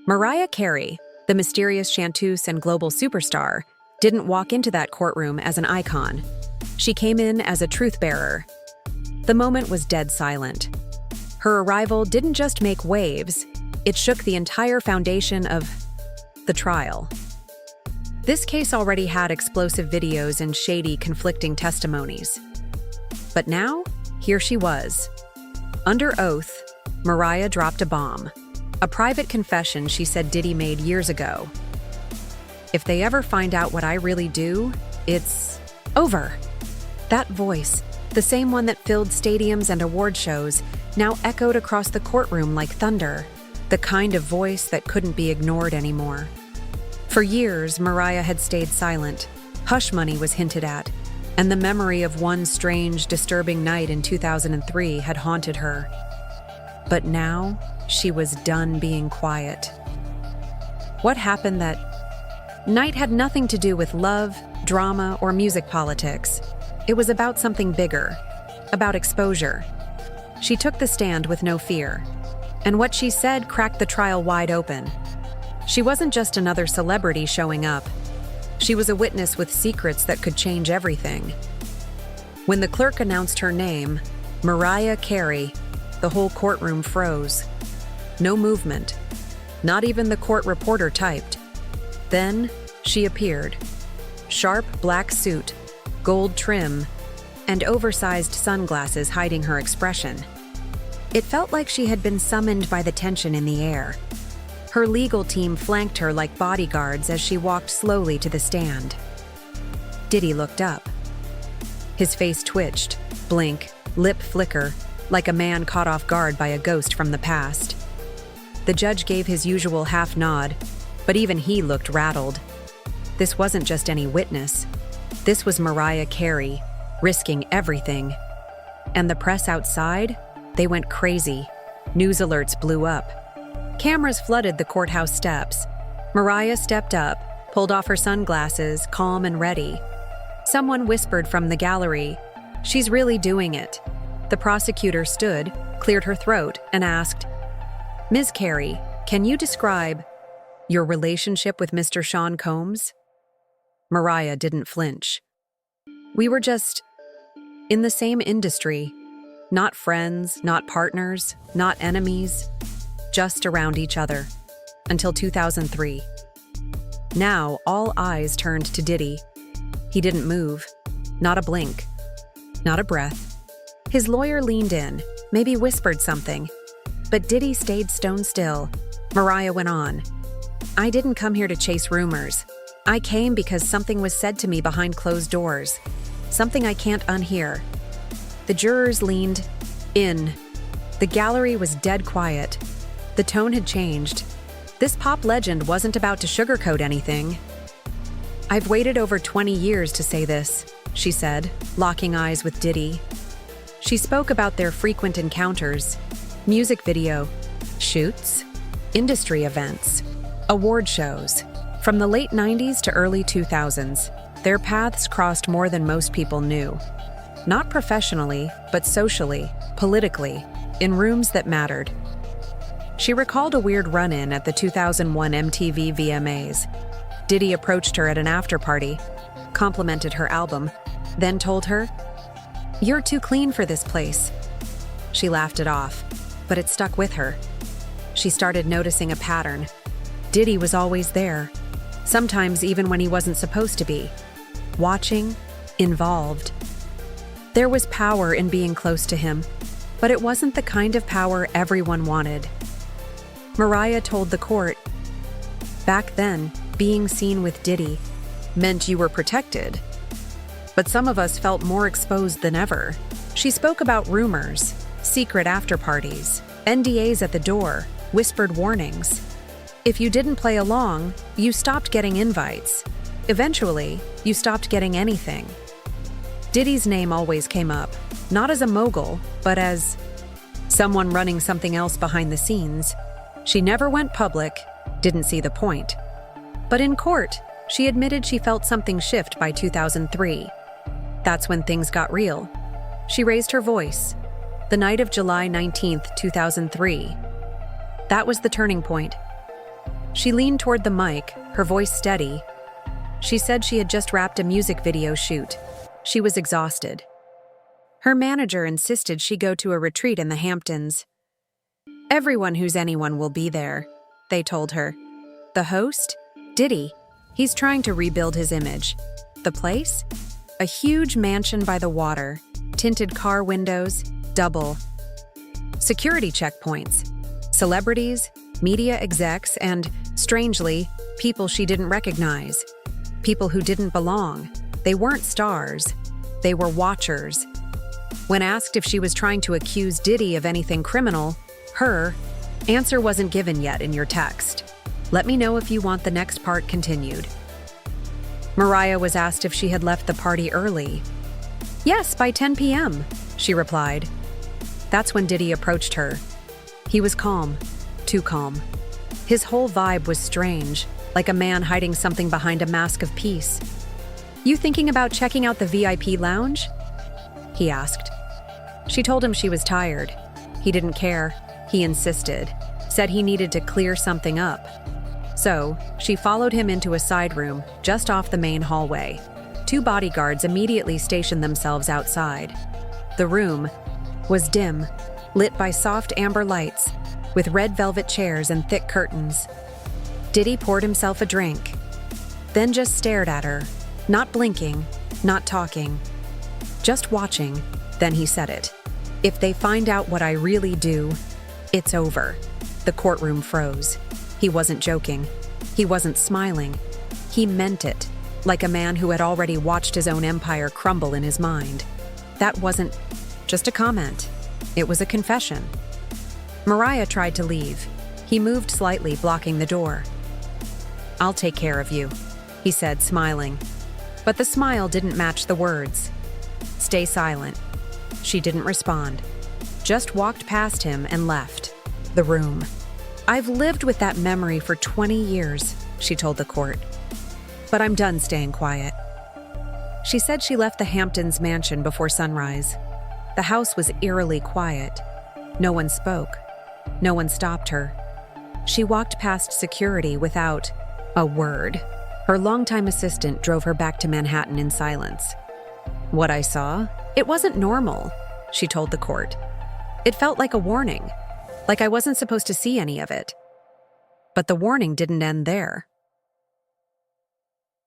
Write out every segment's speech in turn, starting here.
Mariah Carey, the mysterious chanteuse and global superstar, didn't walk into that courtroom as an icon. She came in as a truth-bearer. The moment was dead silent. Her arrival didn't just make waves, it shook the entire foundation of the trial. This case already had explosive videos and shady, conflicting testimonies. But now, here she was. Under oath, Mariah dropped a bomb. A private confession she said Diddy made years ago. "If they ever find out what I really do, it's over." That voice, the same one that filled stadiums and award shows, now echoed across the courtroom like thunder, the kind of voice that couldn't be ignored anymore. For years, Mariah had stayed silent. Hush money was hinted at, and the memory of one strange, disturbing night in 2003 had haunted her. But now, she was done being quiet. What happened that night had nothing to do with love, drama, or music politics. It was about something bigger, about exposure. She took the stand with no fear, and what she said cracked the trial wide open. She wasn't just another celebrity showing up. She was a witness with secrets that could change everything. When the clerk announced her name, Mariah Carey, the whole courtroom froze. No movement. Not even the court reporter typed. Then, she appeared. Sharp black suit, gold trim, and oversized sunglasses hiding her expression. It felt like she had been summoned by the tension in the air. Her legal team flanked her like bodyguards as she walked slowly to the stand. Diddy looked up. His face twitched, blink, lip flicker, like a man caught off guard by a ghost from the past. The judge gave his usual half nod, but even he looked rattled. This wasn't just any witness. This was Mariah Carey, risking everything. And the press outside, they went crazy. News alerts blew up. Cameras flooded the courthouse steps. Mariah stepped up, pulled off her sunglasses, calm and ready. Someone whispered from the gallery, "She's really doing it." The prosecutor stood, cleared her throat, and asked, "Ms. Carey, can you describe your relationship with Mr. Sean Combs?" Mariah didn't flinch. "We were just in the same industry. Not friends, not partners, not enemies, just around each other. Until 2003. Now, all eyes turned to Diddy. He didn't move. Not a blink. Not a breath. His lawyer leaned in, maybe whispered something. But Diddy stayed stone still. Mariah went on. "I didn't come here to chase rumors. I came because something was said to me behind closed doors. Something I can't unhear." The jurors leaned in. The gallery was dead quiet. The tone had changed. This pop legend wasn't about to sugarcoat anything. "I've waited over 20 years to say this," she said, locking eyes with Diddy. She spoke about their frequent encounters, music video shoots, industry events, award shows. From the late 90s to early 2000s, their paths crossed more than most people knew. Not professionally, but socially, politically, in rooms that mattered. She recalled a weird run-in at the 2001 MTV VMAs. Diddy approached her at an after-party, complimented her album, then told her, "You're too clean for this place." She laughed it off, but it stuck with her. She started noticing a pattern. Diddy was always there, sometimes even when he wasn't supposed to be. Watching, involved. There was power in being close to him, but it wasn't the kind of power everyone wanted. Mariah told the court, "Back then, being seen with Diddy meant you were protected. But some of us felt more exposed than ever." She spoke about rumors, secret after-parties, NDAs at the door, whispered warnings. If you didn't play along, you stopped getting invites. Eventually, you stopped getting anything. Diddy's name always came up, not as a mogul, but as someone running something else behind the scenes. She never went public, didn't see the point. But in court, she admitted she felt something shift by 2003. That's when things got real. She raised her voice. The night of July 19th, 2003. That was the turning point. She leaned toward the mic, her voice steady. She said she had just wrapped a music video shoot. She was exhausted. Her manager insisted she go to a retreat in the Hamptons. Everyone who's anyone will be there, they told her. The host? Diddy. He's trying to rebuild his image. The place? A huge mansion by the water, tinted car windows, double. Security checkpoints, celebrities, media execs, and, strangely, people she didn't recognize. People who didn't belong. They weren't stars. They were watchers. When asked if she was trying to accuse Diddy of anything criminal, her answer wasn't given yet in your text. Let me know if you want the next part continued. Mariah was asked if she had left the party early. Yes, by 10 p.m., she replied. That's when Diddy approached her. He was calm, too calm. His whole vibe was strange, like a man hiding something behind a mask of peace. You thinking about checking out the VIP lounge? He asked. She told him she was tired. He didn't care. He insisted, said he needed to clear something up. So, she followed him into a side room just off the main hallway. 2 bodyguards immediately stationed themselves outside. The room was dim, lit by soft amber lights, with red velvet chairs and thick curtains. Diddy poured himself a drink, then just stared at her, not blinking, not talking, just watching. Then he said it. If they find out what I really do, it's over. The courtroom froze. He wasn't joking. He wasn't smiling. He meant it, like a man who had already watched his own empire crumble in his mind. That wasn't just a comment. It was a confession. Mariah tried to leave. He moved slightly, blocking the door. I'll take care of you, he said, smiling. But the smile didn't match the words. Stay silent. She didn't respond. Just walked past him and left the room. I've lived with that memory for 20 years, she told the court. But I'm done staying quiet. She said she left the Hamptons mansion before sunrise. The house was eerily quiet. No one spoke. No one stopped her. She walked past security without a word. Her longtime assistant drove her back to Manhattan in silence. What I saw? It wasn't normal, she told the court. It felt like a warning, like I wasn't supposed to see any of it. But the warning didn't end there.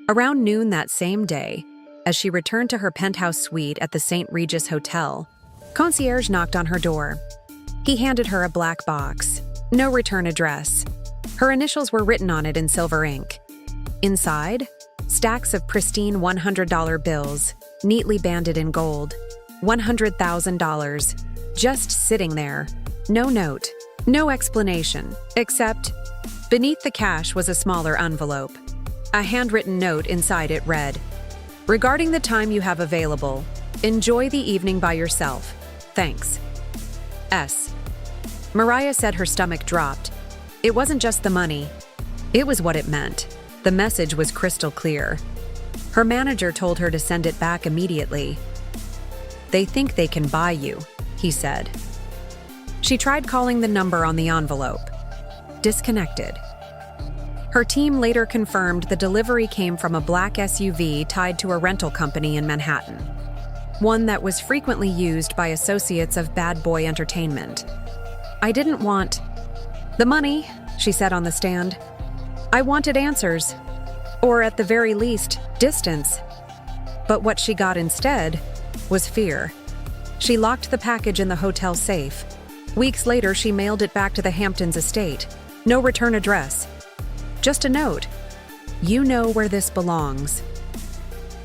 Around noon that same day, as she returned to her penthouse suite at the St. Regis Hotel, concierge knocked on her door. He handed her a black box. No return address. Her initials were written on it in silver ink. Inside, stacks of pristine $100 bills, neatly banded in gold. $100,000. Just sitting there. No note. No explanation. Except, beneath the cash was a smaller envelope. A handwritten note inside it read, "Regarding the time you have available, enjoy the evening by yourself. Thanks. S." Mariah said her stomach dropped. It wasn't just the money. It was what it meant. The message was crystal clear. Her manager told her to send it back immediately. They think they can buy you, he said. She tried calling the number on the envelope. Disconnected. Her team later confirmed the delivery came from a black SUV tied to a rental company in Manhattan, one that was frequently used by associates of Bad Boy Entertainment. I didn't want the money, she said on the stand. I wanted answers, or at the very least, distance. But what she got instead was fear. She locked the package in the hotel safe. Weeks later, she mailed it back to the Hamptons estate. No return address. Just a note. You know where this belongs.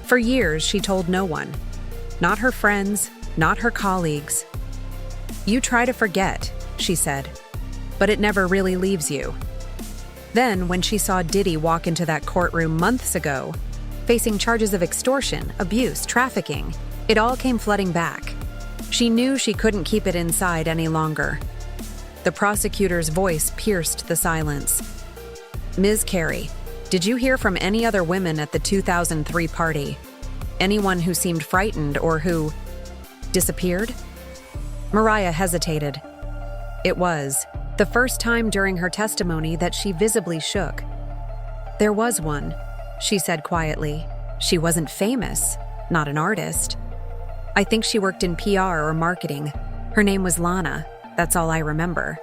For years, she told no one. Not her friends, not her colleagues. You try to forget, she said, but it never really leaves you. Then, when she saw Diddy walk into that courtroom months ago, facing charges of extortion, abuse, trafficking, it all came flooding back. She knew she couldn't keep it inside any longer. The prosecutor's voice pierced the silence. Ms. Carey, did you hear from any other women at the 2003 party? Anyone who seemed frightened or who disappeared? Mariah hesitated. It was The first time during her testimony that she visibly shook. "There was one," she said quietly. "She wasn't famous, not an artist. I think she worked in PR or marketing. Her name was Lana, that's all I remember."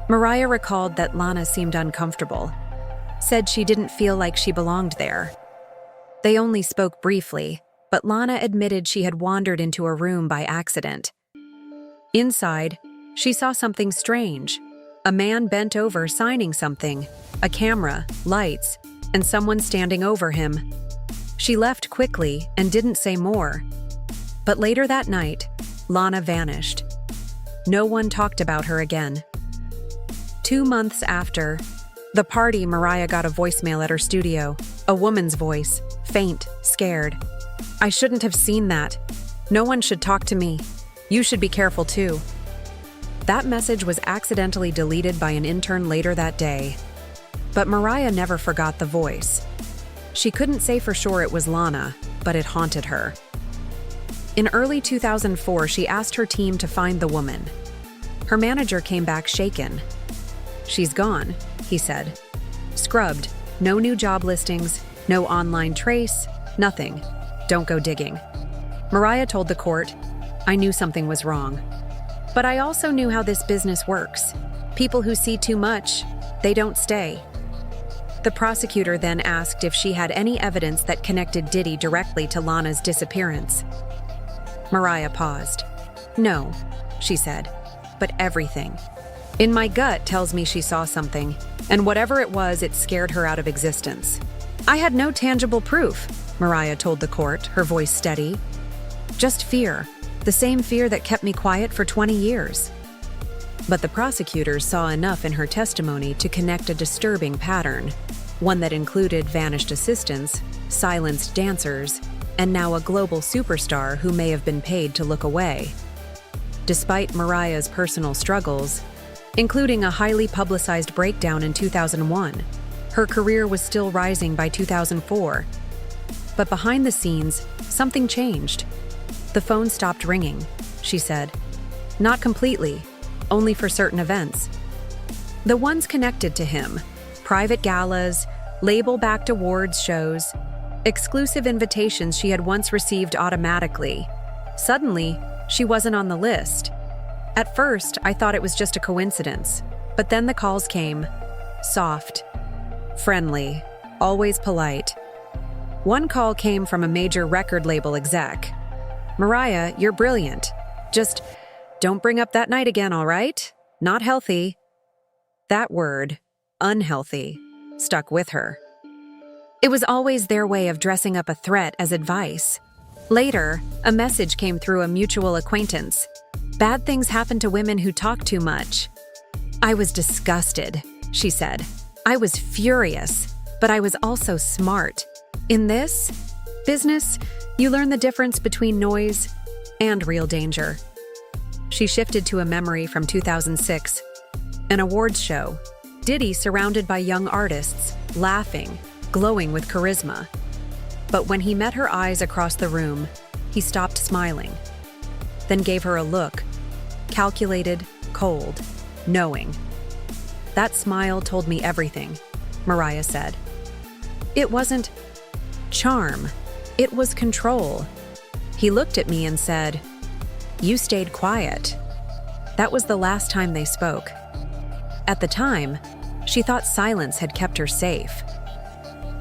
Mariah recalled that Lana seemed uncomfortable, said she didn't feel like she belonged there. They only spoke briefly, but Lana admitted she had wandered into a room by accident. Inside, she saw something strange. A man bent over signing something, a camera, lights, and someone standing over him. She left quickly and didn't say more. But later that night, Lana vanished. No one talked about her again. 2 months after the party, Mariah got a voicemail at her studio, a woman's voice, faint, scared. "I shouldn't have seen that. No one should talk to me. You should be careful too." That message was accidentally deleted by an intern later that day. But Mariah never forgot the voice. She couldn't say for sure it was Lana, but it haunted her. In early 2004, she asked her team to find the woman. Her manager came back shaken. "She's gone," he said. "Scrubbed, no new job listings, no online trace, nothing. Don't go digging." Mariah told the court, "I knew something was wrong. But I also knew how this business works. People who see too much, they don't stay." The prosecutor then asked if she had any evidence that connected Diddy directly to Lana's disappearance. Mariah paused. "No," she said, "but everything. In my gut tells me she saw something, and whatever it was, it scared her out of existence." "I had no tangible proof," Mariah told the court, her voice steady. "Just fear, the same fear that kept me quiet for 20 years. But the prosecutors saw enough in her testimony to connect a disturbing pattern, one that included vanished assistants, silenced dancers, and now a global superstar who may have been paid to look away. Despite Mariah's personal struggles, including a highly publicized breakdown in 2001, her career was still rising by 2004. But behind the scenes, something changed. "The phone stopped ringing," she said. "Not completely, only for certain events. The ones connected to him, private galas, label-backed awards shows, exclusive invitations she had once received automatically. Suddenly, she wasn't on the list. At first, I thought it was just a coincidence, but then the calls came. Soft, friendly, always polite. One call came from a major record label exec. 'Mariah, you're brilliant. Just don't bring up that night again, all right? Not healthy.' That word, unhealthy, stuck with her. It was always their way of dressing up a threat as advice. Later, a message came through a mutual acquaintance. 'Bad things happen to women who talk too much.' I was disgusted," she said. "I was furious, but I was also smart. In this business, you learn the difference between noise and real danger." She shifted to a memory from 2006, an awards show. Diddy surrounded by young artists, laughing, glowing with charisma. But when he met her eyes across the room, he stopped smiling, then gave her a look, calculated, cold, knowing. "That smile told me everything," Mariah said. "It wasn't charm, it was control. He looked at me and said, 'You stayed quiet.' That was the last time they spoke. At the time, she thought silence had kept her safe.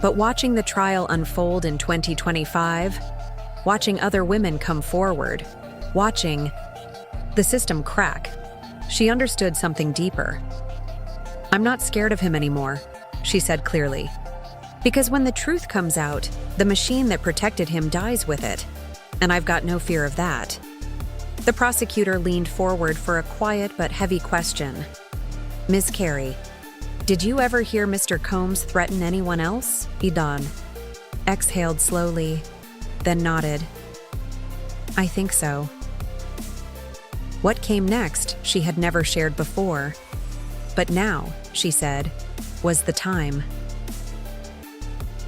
But watching the trial unfold in 2025, watching other women come forward, watching the system crack, she understood something deeper. "I'm not scared of him anymore," she said clearly. "Because when the truth comes out, the machine that protected him dies with it, and I've got no fear of that." The prosecutor leaned forward for a quiet but heavy question. "Ms. Carey, did you ever hear Mr. Combs threaten anyone else?" Idan exhaled slowly, then nodded. "I think so." What came next, she had never shared before. But now, she said, was the time.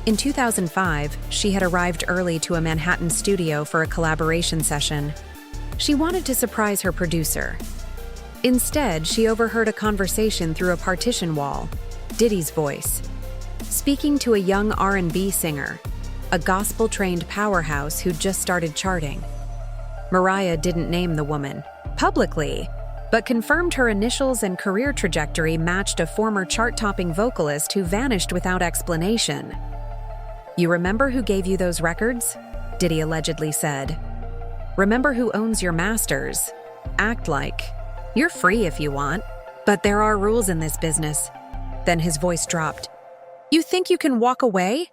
In 2005, she had arrived early to a Manhattan studio for a collaboration session. She wanted to surprise her producer. Instead, she overheard a conversation through a partition wall. Diddy's voice, speaking to a young R&B singer, a gospel-trained powerhouse who'd just started charting. Mariah didn't name the woman publicly, but confirmed her initials and career trajectory matched a former chart-topping vocalist who vanished without explanation. "You remember who gave you those records?" Diddy allegedly said. "Remember who owns your masters? Act like. You're free if you want, but there are rules in this business." Then his voice dropped. "You think you can walk away?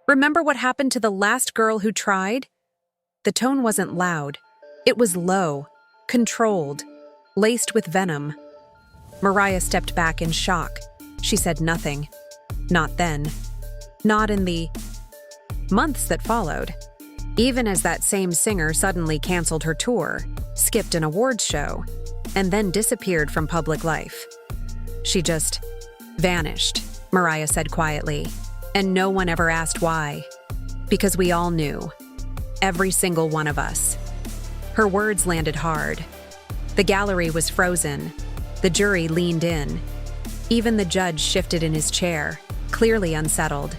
Remember what happened to the last girl who tried?" The tone wasn't loud. It was low, controlled, laced with venom. Mariah stepped back in shock. She said nothing. Not then. Not in the months that followed. Even as that same singer suddenly canceled her tour, skipped an awards show, and then disappeared from public life. "She just vanished," Mariah said quietly, and no one ever asked why. "Because we all knew. Every single one of us." Her words landed hard. The gallery was frozen. The jury leaned in. Even the judge shifted in his chair, clearly unsettled.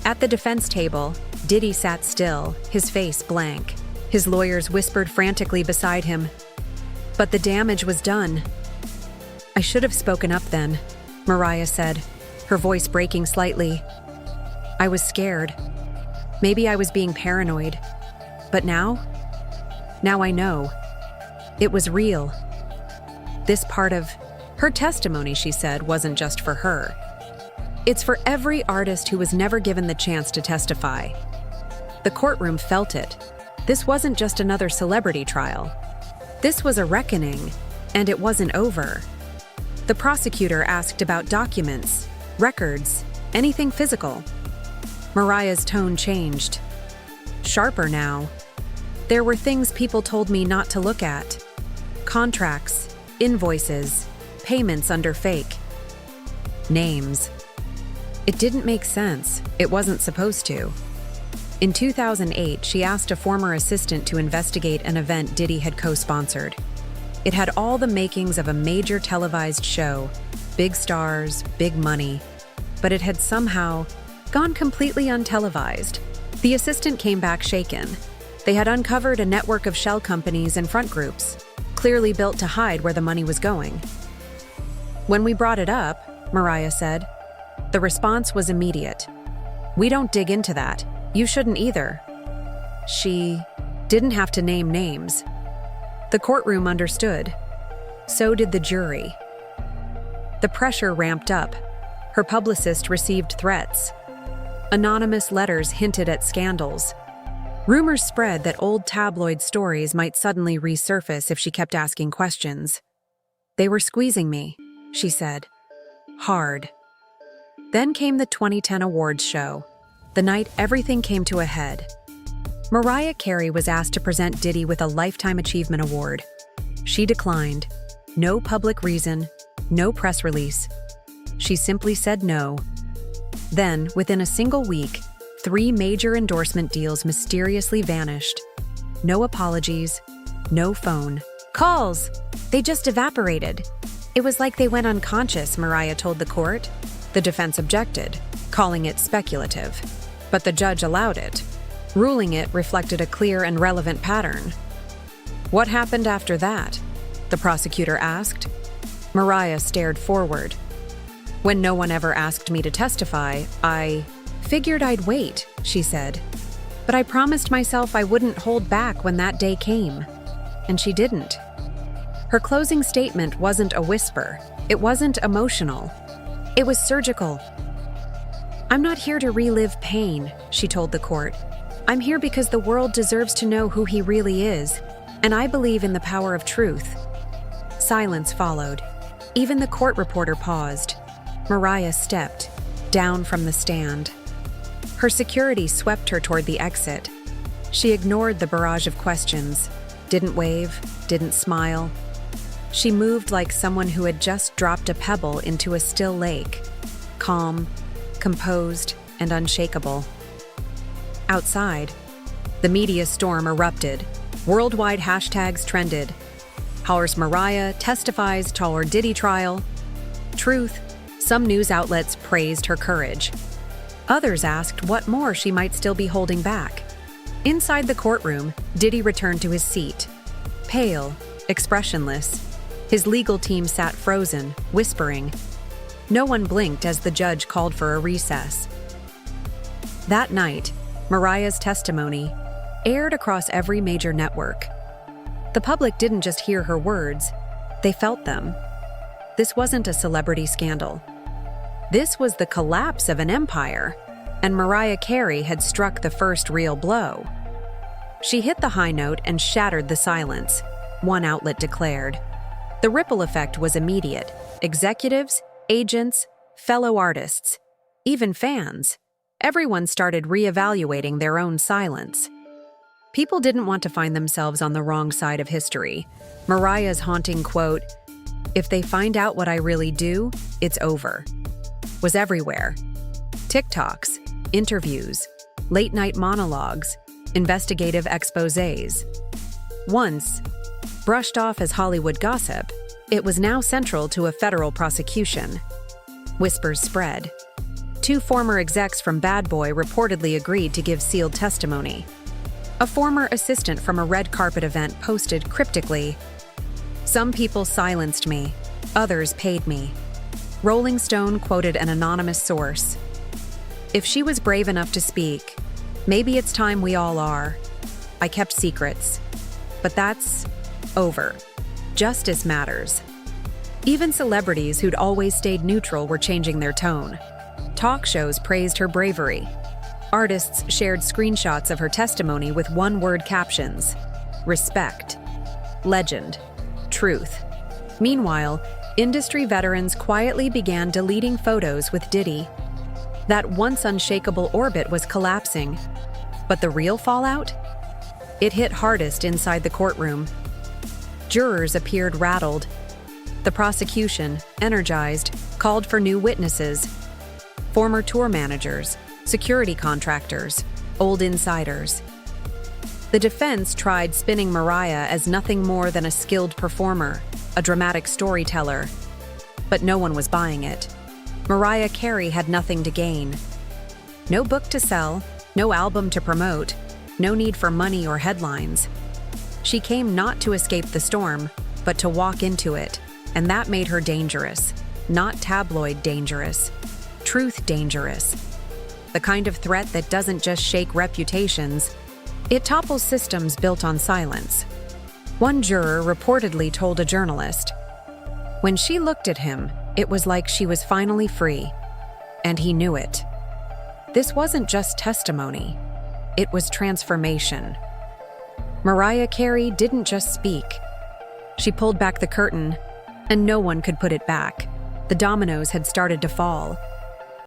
At the defense table, Diddy sat still, his face blank. His lawyers whispered frantically beside him. But the damage was done. "I should have spoken up then," Mariah said, her voice breaking slightly. "I was scared. Maybe I was being paranoid. But now I know. It was real." This part of her testimony, she said, wasn't just for her. It's for every artist who was never given the chance to testify. The courtroom felt it. This wasn't just another celebrity trial. This was a reckoning, and it wasn't over. The prosecutor asked about documents, records, anything physical. Mariah's tone changed. Sharper now. "There were things people told me not to look at. Contracts, invoices, payments under fake names. It didn't make sense. It wasn't supposed to." In 2008, she asked a former assistant to investigate an event Diddy had co-sponsored. It had all the makings of a major televised show, big stars, big money, but it had somehow gone completely untelevised. The assistant came back shaken. They had uncovered a network of shell companies and front groups, clearly built to hide where the money was going. "When we brought it up," Mariah said, "the response was immediate. We don't dig into that. You shouldn't either." She didn't have to name names. The courtroom understood. So did the jury. The pressure ramped up. Her publicist received threats. Anonymous letters hinted at scandals. Rumors spread that old tabloid stories might suddenly resurface if she kept asking questions. "They were squeezing me," she said. Hard. Then came the 2010 awards show, the night everything came to a head. Mariah Carey was asked to present Diddy with a Lifetime Achievement Award. She declined. No public reason, no press release. She simply said no. Then, within a single week, 3 major endorsement deals mysteriously vanished. No apologies, no phone calls. They just evaporated. It was like they went unconscious, Mariah told the court. The defense objected, calling it speculative. But the judge allowed it, ruling it reflected a clear and relevant pattern. "What happened after that?" the prosecutor asked. Mariah stared forward. "When no one ever asked me to testify, I figured I'd wait," she said. "But I promised myself I wouldn't hold back when that day came." And she didn't. Her closing statement wasn't a whisper. It wasn't emotional. It was surgical. "I'm not here to relive pain," she told the court. "I'm here because the world deserves to know who he really is, and I believe in the power of truth." Silence followed. Even the court reporter paused. Mariah stepped down from the stand. Her security swept her toward the exit. She ignored the barrage of questions, didn't wave, didn't smile. She moved like someone who had just dropped a pebble into a still lake, calm, composed, and unshakable. Outside, the media storm erupted. Worldwide hashtags trended. Horse Mariah testifies to her Diddy trial. Truth, some news outlets praised her courage. Others asked what more she might still be holding back. Inside the courtroom, Diddy returned to his seat. Pale, expressionless, his legal team sat frozen, whispering. No one blinked as the judge called for a recess. That night, Mariah's testimony aired across every major network. The public didn't just hear her words, they felt them. This wasn't a celebrity scandal. This was the collapse of an empire, and Mariah Carey had struck the first real blow. She hit the high note and shattered the silence, one outlet declared. The ripple effect was immediate. Executives, agents, fellow artists, even fans. Everyone started reevaluating their own silence. People didn't want to find themselves on the wrong side of history. Mariah's haunting quote, "If they find out what I really do, it's over," was everywhere. TikToks, interviews, late-night monologues, investigative exposés. Once brushed off as Hollywood gossip, it was now central to a federal prosecution. Whispers spread. 2 former execs from Bad Boy reportedly agreed to give sealed testimony. A former assistant from a red carpet event posted cryptically, "Some people silenced me, others paid me." Rolling Stone quoted an anonymous source. "If she was brave enough to speak, maybe it's time we all are. I kept secrets. But that's over. Justice matters." Even celebrities who'd always stayed neutral were changing their tone. Talk shows praised her bravery. Artists shared screenshots of her testimony with one-word captions: respect, legend, truth. Meanwhile, industry veterans quietly began deleting photos with Diddy. That once unshakable orbit was collapsing. But the real fallout? It hit hardest inside the courtroom. Jurors appeared rattled. The prosecution, energized, called for new witnesses. Former tour managers, security contractors, old insiders. The defense tried spinning Mariah as nothing more than a skilled performer, a dramatic storyteller. But no one was buying it. Mariah Carey had nothing to gain. No book to sell, no album to promote, no need for money or headlines. She came not to escape the storm, but to walk into it, and that made her dangerous. Not tabloid dangerous, truth dangerous. The kind of threat that doesn't just shake reputations, it topples systems built on silence. One juror reportedly told a journalist, "When she looked at him, it was like she was finally free, and he knew it." This wasn't just testimony, it was transformation. Mariah Carey didn't just speak. She pulled back the curtain, and no one could put it back. The dominoes had started to fall.